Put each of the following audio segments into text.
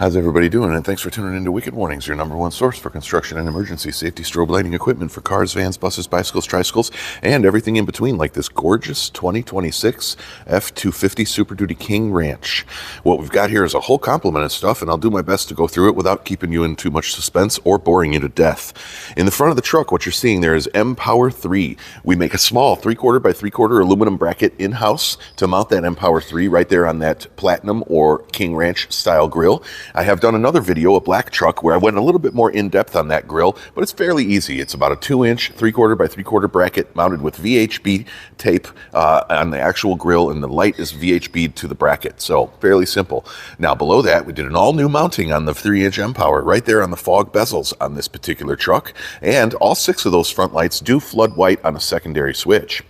How's everybody doing? And thanks for tuning into Wicked Warnings, your number one source for construction and emergency safety strobe lighting equipment for cars, vans, buses, bicycles, tricycles, and everything in between, like this gorgeous 2026 F250 Super Duty King Ranch. What we've got here is a whole complement of stuff, and I'll do my best to go through it without keeping you in too much suspense or boring you to death. In the front of the truck, what you're seeing there is mpower 3. We make a small 3/4 by 3/4 aluminum bracket in-house to mount that mpower 3 right there on that Platinum or King Ranch style grill. I have done another video, a black truck, where I went a little bit more in-depth on that grill, but it's fairly easy. It's about a 2-inch, 3/4 by 3/4 bracket mounted with VHB tape on the actual grill, and the light is VHB'd to the bracket, so fairly simple. Now below that, we did an all-new mounting on the 3-inch mpower right there on the fog bezels on this particular truck, and all 6 of those front lights do flood white on a secondary switch.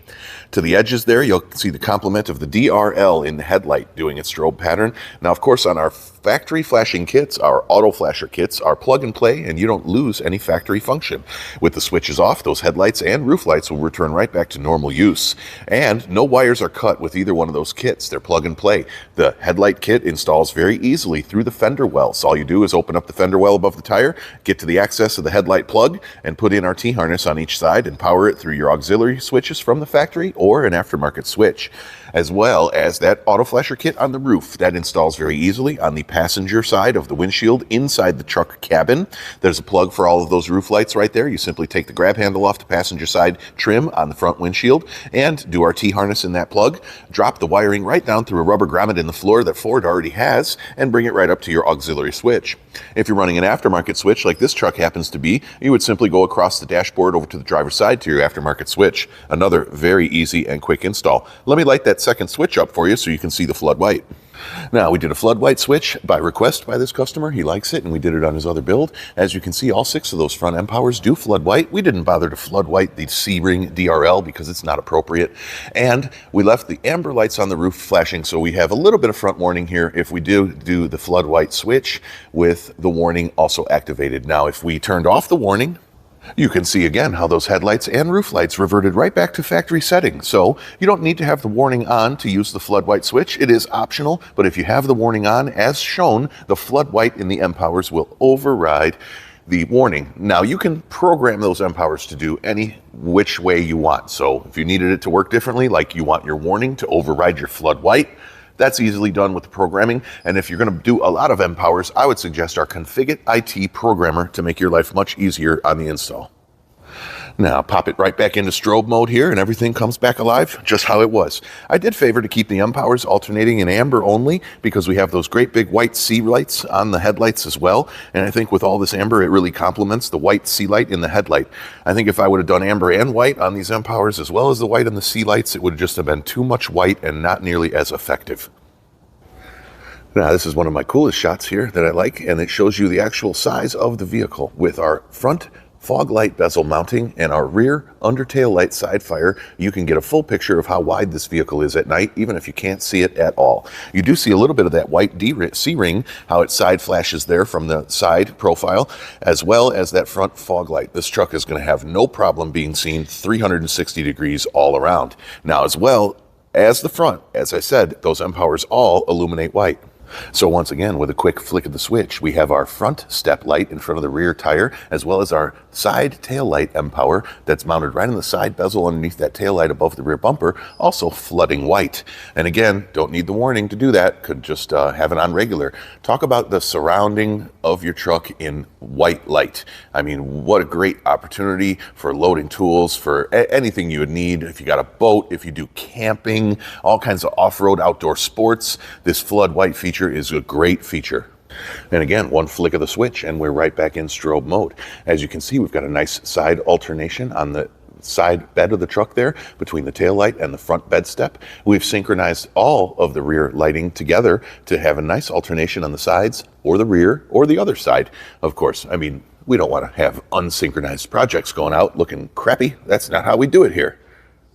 To the edges there, you'll see the complement of the DRL in the headlight doing its strobe pattern. Now, of course, on our factory flashing kits, our auto flasher kits are plug and play, and you don't lose any factory function. With the switches off, those headlights and roof lights will return right back to normal use. And no wires are cut with either one of those kits. They're plug and play. The headlight kit installs very easily through the fender well. So all you do is open up the fender well above the tire, get to the access of the headlight plug, and put in our T-harness on each side and power it through your auxiliary switches from the factory or an aftermarket switch, as well as that auto flasher kit on the roof. That installs very easily on the passenger side of the windshield inside the truck cabin. There's a plug for all of those roof lights right there. You simply take the grab handle off the passenger side trim on the front windshield and do our T-harness in that plug, drop the wiring right down through a rubber grommet in the floor that Ford already has, and bring it right up to your auxiliary switch. If you're running an aftermarket switch like this truck happens to be, you would simply go across the dashboard over to the driver's side to your aftermarket switch. Another very easy and quick install. Let me light that second switch up for you so you can see the flood white. Now, we did a flood white switch by request by this customer. He likes it, and we did it on his other build. As you can see, all 6 of those front mpowers do flood white. We didn't bother to flood white the C-ring DRL because it's not appropriate. And we left the amber lights on the roof flashing, so we have a little bit of front warning here if we do the flood white switch with the warning also activated. Now, if we turned off the warning, you can see again how those headlights and roof lights reverted right back to factory settings. So you don't need to have the warning on to use the flood white switch. It is optional, but if you have the warning on, as shown, the flood white in the mpowers will override the warning. Now, you can program those mpowers to do any which way you want. So if you needed it to work differently, like you want your warning to override your flood white, that's easily done with the programming. And if you're going to do a lot of mpowers, I would suggest our Config It IT programmer to make your life much easier on the install. Now, pop it right back into strobe mode here, and everything comes back alive just how it was. I did favor to keep the mpowers alternating in amber only because we have those great big white C lights on the headlights as well. And I think with all this amber, it really complements the white C light in the headlight. I think if I would have done amber and white on these mpowers as well as the white on the C lights, it would just have been too much white and not nearly as effective. Now, this is one of my coolest shots here that I like, and it shows you the actual size of the vehicle with our front fog light bezel mounting and our rear undertail light side fire. You can get a full picture of how wide this vehicle is at night, even if you can't see it at all. You do see a little bit of that white C-ring, how its side flashes there from the side profile, as well as that front fog light. This truck is going to have no problem being seen 360 degrees all around. Now, as well as the front, as I said, those mpowers all illuminate white. So once again, with a quick flick of the switch, we have our front step light in front of the rear tire, as well as our side tail light mpower that's mounted right on the side bezel underneath that tail light above the rear bumper, also flooding white. And again, don't need the warning to do that, could just have it on regular. Talk about the surrounding of your truck in white light. I mean, what a great opportunity for loading tools, for anything you would need. If you got a boat, if you do camping, all kinds of off-road outdoor sports, this flood white feature is a great feature. And again, one flick of the switch and we're right back in strobe mode. As you can see, we've got a nice side alternation on the side bed of the truck there between the tail light and the front bed step. We've synchronized all of the rear lighting together to have a nice alternation on the sides or the rear or the other side. Of course, I mean, we don't want to have unsynchronized projects going out looking crappy. That's not how we do it here.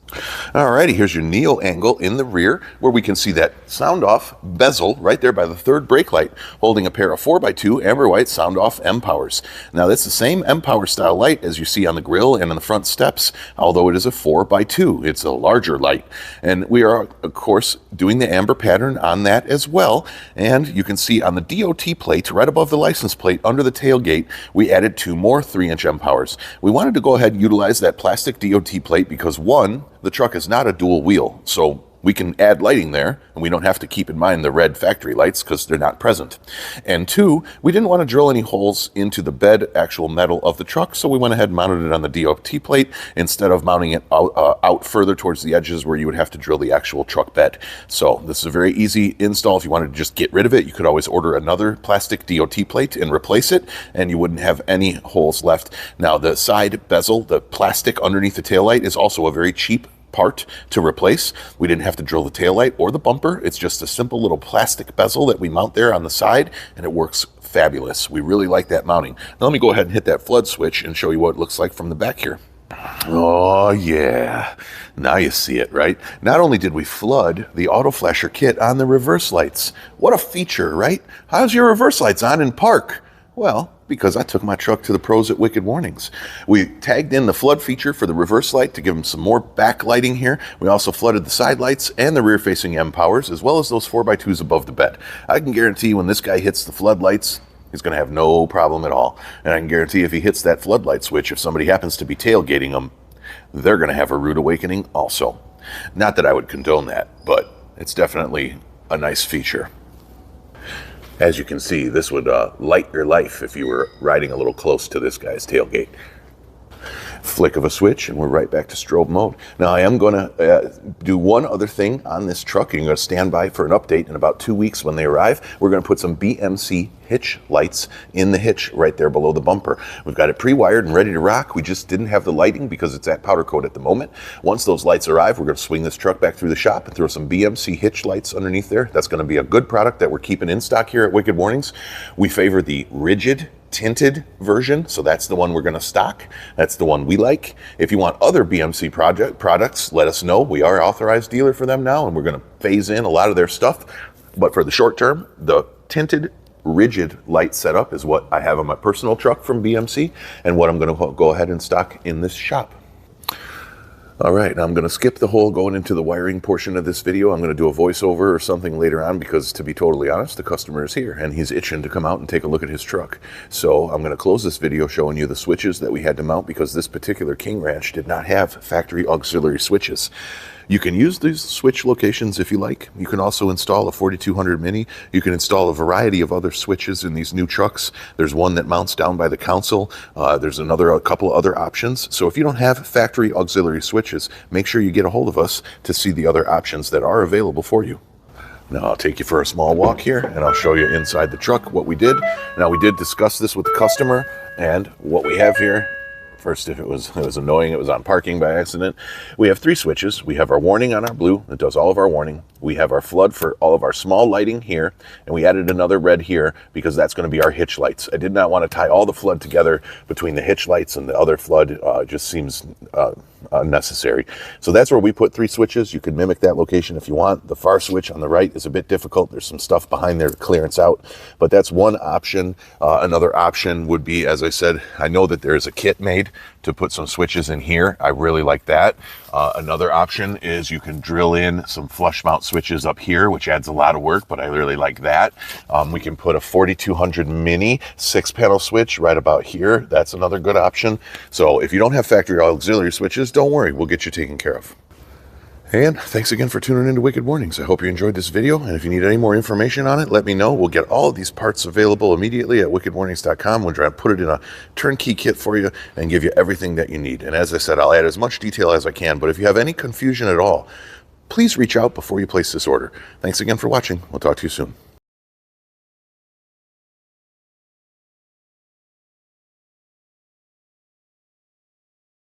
Alrighty, here's your neo angle in the rear where we can see that sound off bezel right there by the third brake light, holding a pair of 4x2 amber white sound off mPowers. Now that's the same mPower style light as you see on the grille and on the front steps, although it is a 4x2. It's a larger light. And we are, of course, doing the amber pattern on that as well. And you can see on the DOT plate, right above the license plate under the tailgate, we added 2 more 3-inch mPowers. We wanted to go ahead and utilize that plastic DOT plate because, one, the truck is not a dual wheel, so we can add lighting there, and we don't have to keep in mind the red factory lights because they're not present. And 2, we didn't want to drill any holes into the bed actual metal of the truck, so we went ahead and mounted it on the DOT plate instead of mounting it out further towards the edges where you would have to drill the actual truck bed. So this is a very easy install. If you wanted to just get rid of it, you could always order another plastic DOT plate and replace it, and you wouldn't have any holes left. Now the side bezel, the plastic underneath the taillight, is also a very cheap part to replace. We didn't have to drill the taillight or the bumper. It's just a simple little plastic bezel that we mount there on the side, and it works fabulous. We really like that mounting. Now let me go ahead and hit that flood switch and show you what it looks like from the back here. Oh yeah, now you see it, right? Not only did we flood the auto flasher kit on the reverse lights. What a feature, right? How's your reverse lights on in park? Well, because I took my truck to the pros at Wicked Warnings. We tagged in the flood feature for the reverse light to give them some more backlighting here. We also flooded the side lights and the rear-facing mPowers, as well as those 4x2s above the bed. I can guarantee when this guy hits the floodlights, he's going to have no problem at all. And I can guarantee if he hits that floodlight switch, if somebody happens to be tailgating him, they're going to have a rude awakening also. Not that I would condone that, but it's definitely a nice feature. As you can see, this would light your life if you were riding a little close to this guy's tailgate. Flick of a switch and we're right back to strobe mode. Now I am going to do one other thing on this truck. You're going to stand by for an update in about 2 weeks when they arrive. We're going to put some BMC hitch lights in the hitch right there below the bumper. We've got it pre-wired and ready to rock. We just didn't have the lighting because it's at powder coat at the moment. Once those lights arrive, we're going to swing this truck back through the shop and throw some BMC hitch lights underneath there. That's going to be a good product that we're keeping in stock here at Wicked Warnings. We favor the rigid tinted version, so that's the one we're going to stock. That's the one we like. If you want other BMC products, let us know. We are authorized dealer for them now, and we're going to phase in a lot of their stuff. But for the short term, the tinted rigid light setup is what I have on my personal truck from BMC and what I'm going to go ahead and stock in this shop. All right, now I'm going to skip the whole going into the wiring portion of this video. I'm going to do a voiceover or something later on because, to be totally honest, the customer is here and he's itching to come out and take a look at his truck. So I'm going to close this video showing you the switches that we had to mount because this particular King Ranch did not have factory auxiliary switches. You can use these switch locations if you like. You can also install a 4200 Mini. You can install a variety of other switches in these new trucks. There's one that mounts down by the console. There's a couple other options. So if you don't have factory auxiliary switches, make sure you get a hold of us to see the other options that are available for you. Now I'll take you for a small walk here and I'll show you inside the truck what we did. Now we did discuss this with the customer, and what we have here, first, if it was annoying, it was on parking by accident. We have 3 switches. We have our warning on our blue that does all of our warning. We have our flood for all of our small lighting here, and we added another red here because that's going to be our hitch lights. I did not want to tie all the flood together between the hitch lights and the other flood. It just seems unnecessary. So that's where we put 3 switches. You can mimic that location if you want. The far switch on the right is a bit difficult. There's some stuff behind there to clearance out, but that's one option. Another option would be, as I said, I know that there's a kit made to put some switches in here. I really like that. Another option is you can drill in some flush mount switches up here, which adds a lot of work, but I really like that. We can put a 4200 Mini 6-panel switch right about here. That's another good option. So if you don't have factory auxiliary switches, don't worry, we'll get you taken care of. And thanks again for tuning into Wicked Warnings. I hope you enjoyed this video, and if you need any more information on it, let me know. We'll get all of these parts available immediately at wickedwarnings.com. We'll try to put it in a turnkey kit for you and give you everything that you need. And as I said, I'll add as much detail as I can, but if you have any confusion at all, please reach out before you place this order. Thanks again for watching. We'll talk to you soon.